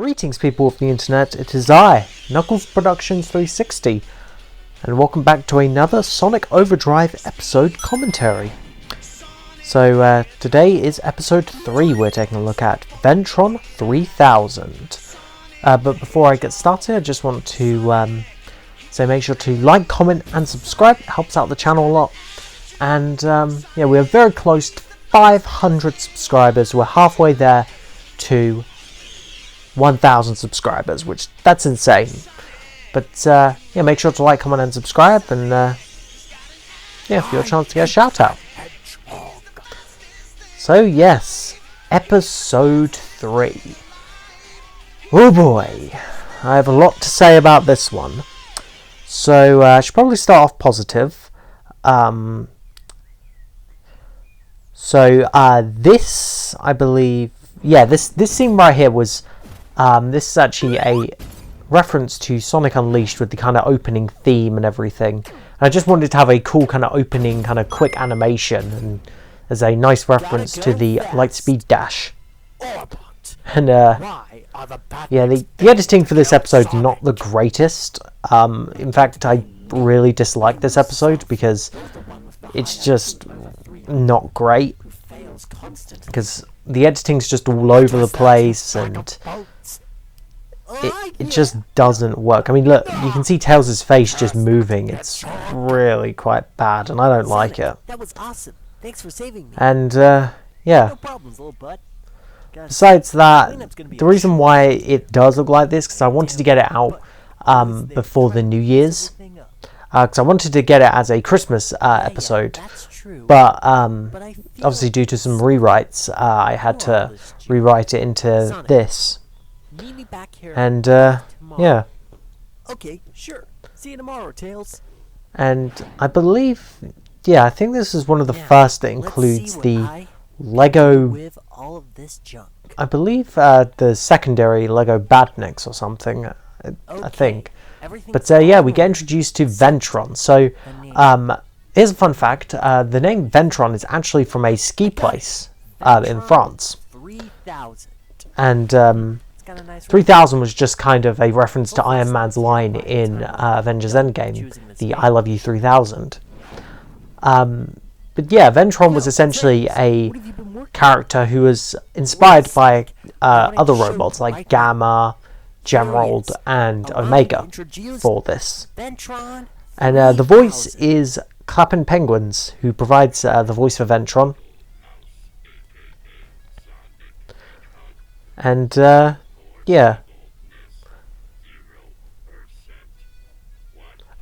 Greetings people of the internet, it is I, Knuckles Productions 360, and welcome back to another Sonic Overdrive episode commentary. So today is episode 3 we're taking a look at, Ventron 3000. But before I get started I just want to say make sure to like, comment and subscribe, it helps out the channel a lot. And yeah, we're very close to 500 subscribers, we're halfway there to 1,000 subscribers, which that's insane. But yeah, make sure to like, comment and subscribe, and yeah, for your chance to get a shout out. So yes, episode 3. Oh boy, I have a lot to say about this one. So I should probably start off positive. This, I believe, yeah, this scene right here was this is actually a reference to Sonic Unleashed with the kind of opening theme and everything. And I just wanted to have a cool kind of opening, kind of quick animation, and as a nice reference to the Lightspeed Dash. And yeah, the editing for this episode is not the greatest. In fact, I really dislike this episode because it's just not great. Because the editing's just all over the place and it just doesn't work. I mean, look, you can see Tails' face just moving. It's really quite bad, and I don't like it. That was awesome. Thanks for saving me. And yeah. No problems, little bud. Besides that, the reason why it does look like this because I wanted to get it out before the New Year's. Because I wanted to get it as a Christmas episode. But obviously due to some rewrites, I had to rewrite it into this. And yeah. Okay, sure. See you tomorrow, Tails. And I believe, yeah, I think this is one of the first that includes the Lego. With all of this junk. I believe the secondary Lego Badniks or something. I think. But yeah, we get introduced to Ventron. So here's a fun fact: the name Ventron is actually from a ski place in France. 3000. And 3000 was just kind of a reference to Iron Man's line in Avengers Endgame, the I Love You 3000. But yeah, Ventron was essentially a character who was inspired by other robots like Gamma, Gemerald, and Omega for this. And the voice is Clappin' Penguins, who provides the voice for Ventron. And yeah.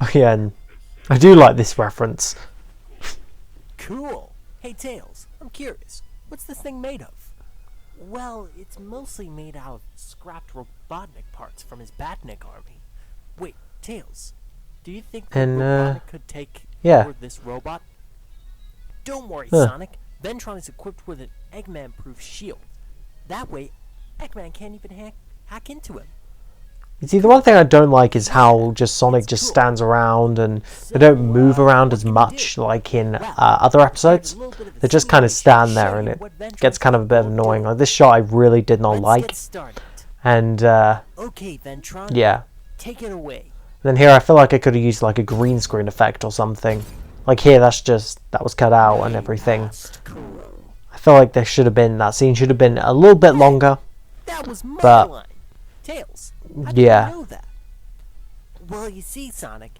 Oh yeah, and I do like this reference. Cool. Hey Tails, I'm curious. What's this thing made of? Well, it's mostly made out of scrapped Robotnik parts from his Batnik army. Wait, Tails, do you think Robotnik could take over this robot? Don't worry, Sonic. Ventron is equipped with an Eggman-proof shield. That way, Eggman can't even hack into him. You see, the one thing I don't like is how just Sonic just stands around and they don't move around as much like in other episodes. They just kind of stand there and it gets kind of a bit annoying. Like this shot I really did not like. And okay, Ventron, yeah. Take it away. And then here I feel like I could have used like a green screen effect or something. Like here that was cut out and everything. I feel like that scene should have been a little bit longer. That was my line. Tails. Yeah. Know that? Well, you see, Sonic,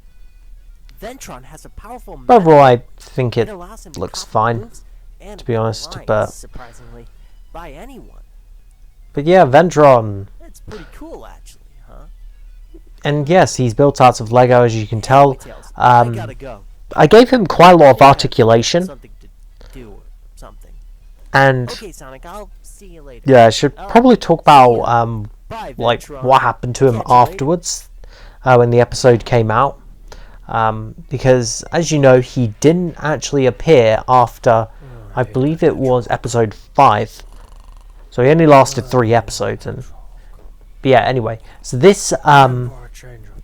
Ventron has a powerful. Overall, I think it looks fine, to be honest. But surprisingly, by anyone. But yeah, Ventron. That's pretty cool, actually, huh? And yes, he's built out of Lego, as you can tell. Tails, I gotta go. I gave him quite a lot of articulation. Something to do or something. And okay, Sonic, I'll see you later. Yeah, I should probably talk about like what happened to him afterwards when the episode came out, because as you know he didn't actually appear after I believe it was episode 5, so he only lasted 3 episodes. And but yeah, anyway, so this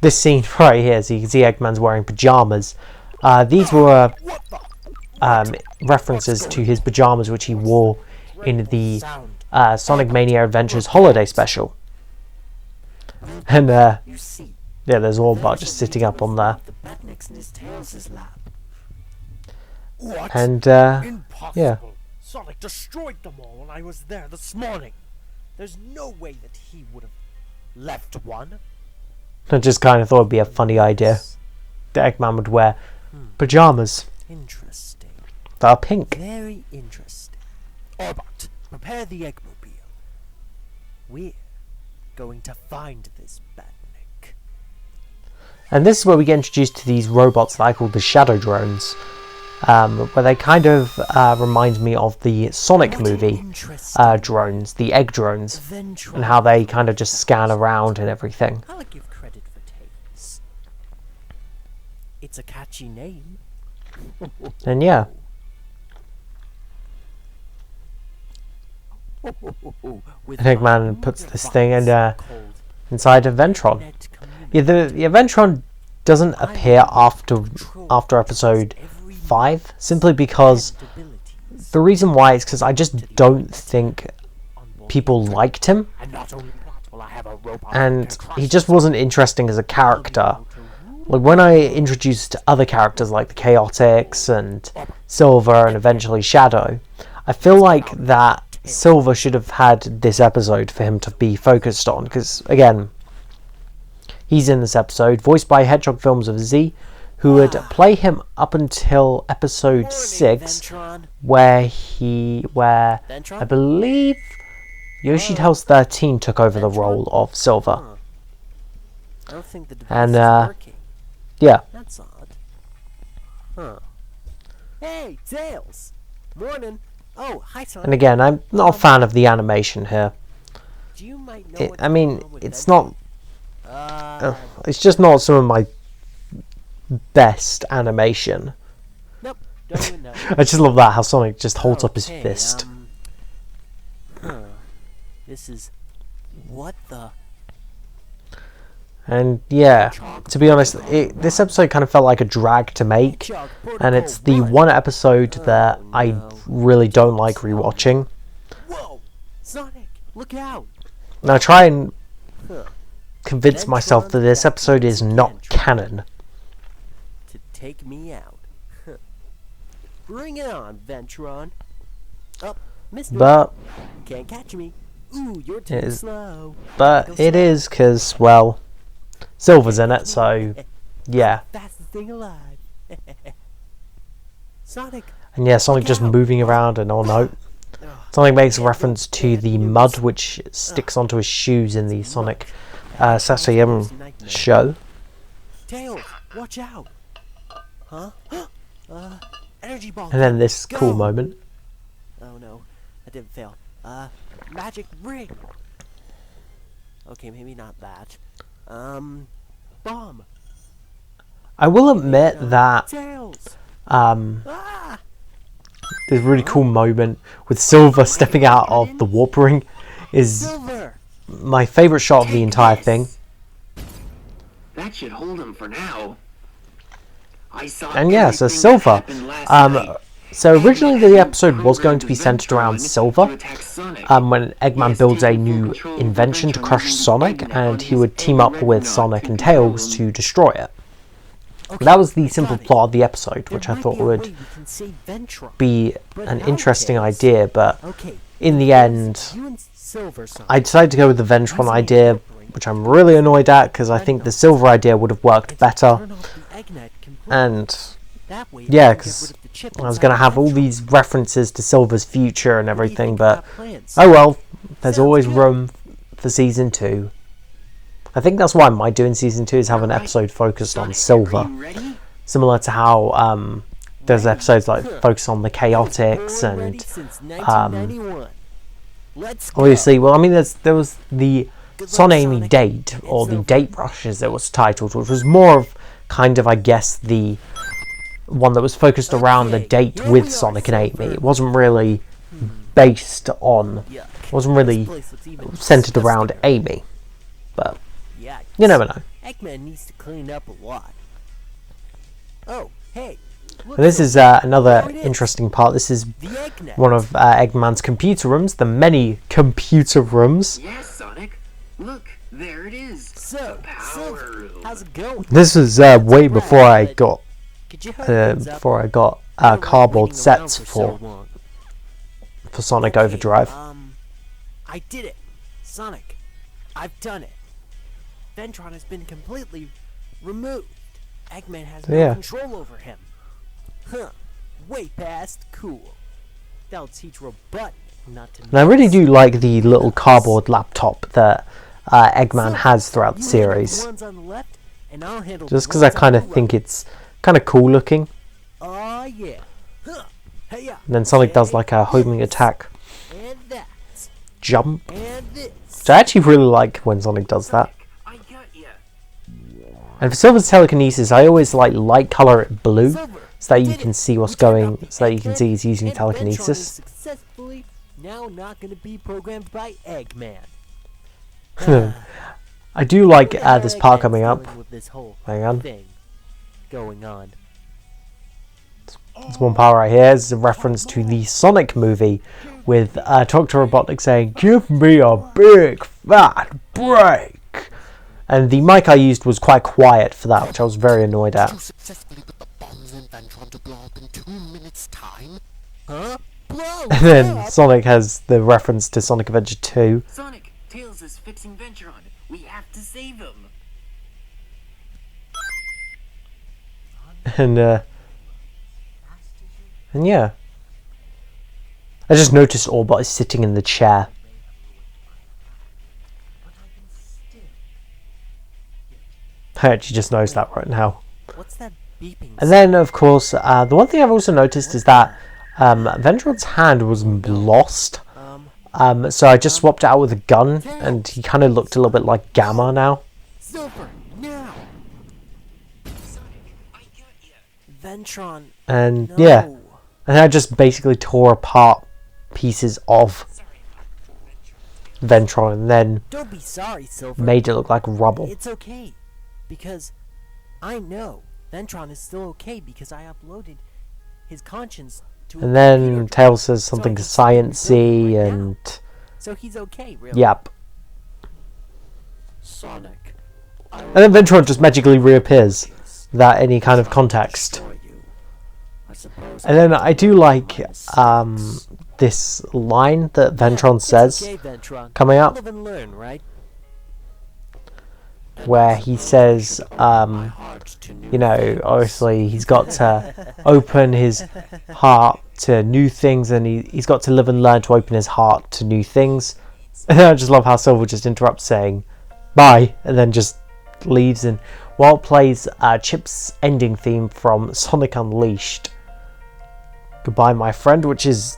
scene right here, so you can see Eggman's wearing pajamas. These were references to his pajamas which he wore in the Sonic Mania Adventures Holiday Special. And You see, yeah, there's Orbot just sitting up on there. the Batniks in his Tails' lab. What? And Impossible. yeah. Sonic destroyed them all when I was there this morning. There's no way that he would have left one. I just kind of thought it'd be a funny idea. The Eggman would wear pajamas Interesting. that are pink. Very interesting. Orbot, prepare the Eggmobile. We're going to find this Batnik. And this is where we get introduced to these robots that I call the Shadow Drones, where they kind of remind me of the Sonic movie drones, the Egg Drones, and how they kind of just scan around and everything. I'll give credit for Tails. It's a catchy name. And yeah. With Eggman puts this thing inside a Ventron. Yeah, the Ventron doesn't appear after episode 5, simply because the reason why is because I just don't think people liked him, and he just wasn't interesting as a character. Like when I introduced other characters like the Chaotix and Silver and eventually Shadow, I feel like that Silver should have had this episode for him to be focused on, because again, he's in this episode, voiced by Hedgehog Films of Z, who would play him up until episode 6, where I believe Yoshi Tells 13 took over the role of Silver. I don't think the device And is working. yeah. That's odd. Huh. Hey, Tails! Morning! Oh, hi, Sonic. And again, I'm not a fan of the animation here. You might know I mean, it's not... it's just not some of my best animation. Nope, don't even know. I just love that, how Sonic just holds up his fist. This is... What the... And yeah, to be honest, this episode kind of felt like a drag to make, and it's the one episode that I really don't like rewatching. Whoa! Sonic, look out! Now I try and convince myself that this episode is not canon. To take me out. Bring it on, Ventron. Up, Mister. But Can't catch me. Ooh, you're too slow. But it is, because, well, Silver's in it, so yeah. Fastest thing alive. Sonic. And yeah, Sonic just moving around, and oh no. Sonic makes a reference to the mud which sticks onto his shoes in the Sonic Sasayam show. Tails, watch out. Huh? Energy ball. And then this cool moment. Oh no, I didn't fail. Magic ring. Okay, maybe not that. Bomb. I will admit that Tails. this really cool moment with Silver stepping out of the warp ring is Silver. my favourite shot of the entire thing. That should hold him for now. I saw And yeah, so everything Silver. that happened last night. So originally the episode was going to be centered around Silver, when Eggman builds a new invention to crush Sonic, and he would team up with Sonic and Tails to destroy it. That was the simple plot of the episode, which I thought would be an interesting idea, but in the end, I decided to go with the Ventron idea, which I'm really annoyed at, because I think the Silver idea would have worked better. And yeah, because I was going to have all these references to Silver's future and everything, but oh well, there's always room for Season 2. I think that's why I might do in Season 2 is have an episode focused on Silver. Similar to how there's episodes like focus on the Chaotix and obviously, well, I mean, there was the Sonamy Date, or the Date Rush as it was titled, which was more of kind of, I guess, the one that was focused around the date with Sonic and Amy. It wasn't really based on, wasn't really centered around Amy, but you never know. Eggman needs to clean up a lot. Oh, hey. And this is another interesting part. This is one of Eggman's computer rooms, the many computer rooms. Yes, Sonic. Look, There it is. So, the power Silver, room. how's it going? This was way before I got Could you hurry things up? cardboard Waiting sets around so for long. Sonic Okay, Overdrive. I did it. Sonic, I've done it. Ventron has been completely removed. Eggman has no Yeah. control over him. Huh. Way past cool. That'll teach Robotnik not to And I really mess. do like the little cardboard laptop that Eggman Silver, has throughout the you handle series. the ones on the left, and I'll handle Just the because I ones on kind the of think right. it's kind of cool looking. Oh yeah. Huh. Hey-ya. And then Sonic does like a And homing this, attack And that. jump. And this. So I actually really like when Sonic does that. I got ya. And for Silver's telekinesis, I always like light color it blue Silver, so that you did can it. see what's We turned going, off the so that you can Eggman, see he's using and Ventron is telekinesis. successfully now not going to be programmed by Eggman. I do like Wonder how this part Eggman's coming up. dealing with this whole Hang on. thing going on. There's one part right here. It's a reference to the Sonic movie with Dr. Robotnik saying, "Give me a big fat break." And the mic I used was quite quiet for that, which I was very annoyed at. Successfully put the bombs in Ventron to blow up in 2 minutes' time. Huh? Blow And then up? Sonic has the reference to Sonic Adventure 2. Sonic, Tails is fixing Ventron. We have to save him. And yeah. I just noticed Orbot is sitting in the chair. I actually just noticed that right now. What's that beeping? And then, of course, the one thing I've also noticed is that Ventron's hand was lost. So I just swapped it out with a gun, and he kind of looked a little bit like Gamma now. Silver, now! Sonic, I got ya. Ventron, And no. yeah, and I just basically tore apart pieces of Ventron and then Don't be sorry, Silver. made it look like rubble. It's okay. Because I know Ventron is still okay because I uploaded his conscience to a And then computer. Tails says So I something can see him sciencey, right now. and So he's okay, really. yep. Sonic. I And then Ventron just magically reappears without any kind of context. destroy you. I suppose And then I do like this line that Ventron It's says okay, Ventron. coming up, Live and learn, right? where he says, heart to new you know, obviously he's got to open his heart to new things, and he's got to live and learn to open his heart to new things. And I just love how Silver just interrupts saying bye and then just leaves, and while it plays Chip's ending theme from Sonic Unleashed, Goodbye My Friend, which is,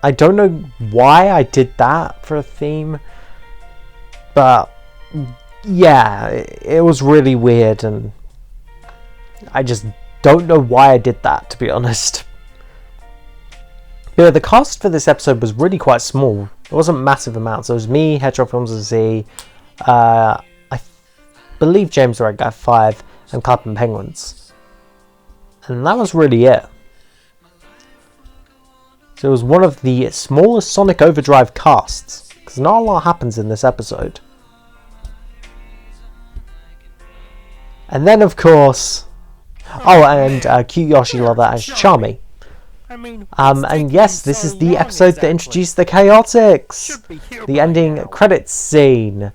I don't know why I did that for a theme, but yeah, it was really weird, and I just don't know why I did that, to be honest. But yeah, the cast for this episode was really quite small. It wasn't massive amounts. It was me, Hedgehog Films and Z, I believe James the Red Guy 5, and Clapping Penguins. And that was really it. So it was one of the smallest Sonic Overdrive casts, because not a lot happens in this episode. And then, of course, oh, and Cute Yoshi Lover as Charmy. I mean, And yes, this is the episode that introduced the Chaotix, the ending credits scene.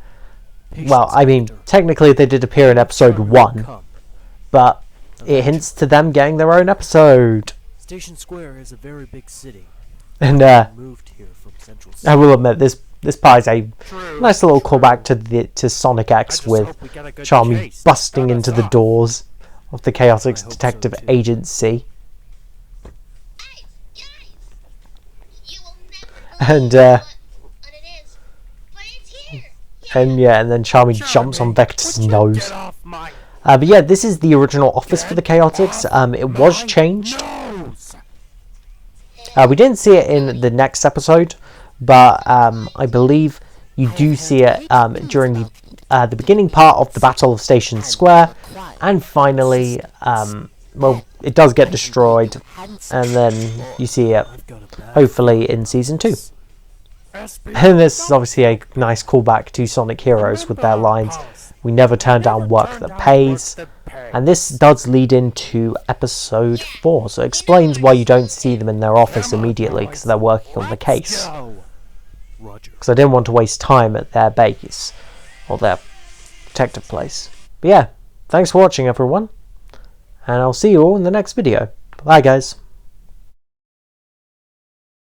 Well, I mean, technically they did appear in episode 1, but it hints to them getting their own episode. Station Square is a very big city. And Moved here from Central I City. will admit, this part is a nice little callback to Sonic X with Charmy busting into the doors of the Chaotix so, Detective too. Agency. You will never And know what it is, but it's here. and yeah, and then Charmy jumps on Vector's nose. Get off my But yeah, this is the original office for the Chaotix. It was changed. nose! We didn't see it in the next episode, but I believe you do see it during the beginning part of the Battle of Station Square, and finally, well, it does get destroyed, and then you see it I've got a bad hopefully in season 2. And this is obviously a nice callback to Sonic Heroes with their lines, "We never turn down work that pays." And this does lead into episode 4, so it explains why you don't see them in their office immediately, because they're working on the case. Because I didn't want to waste time at their base, or their protective place. But yeah, thanks for watching everyone, and I'll see you all in the next video. Bye guys.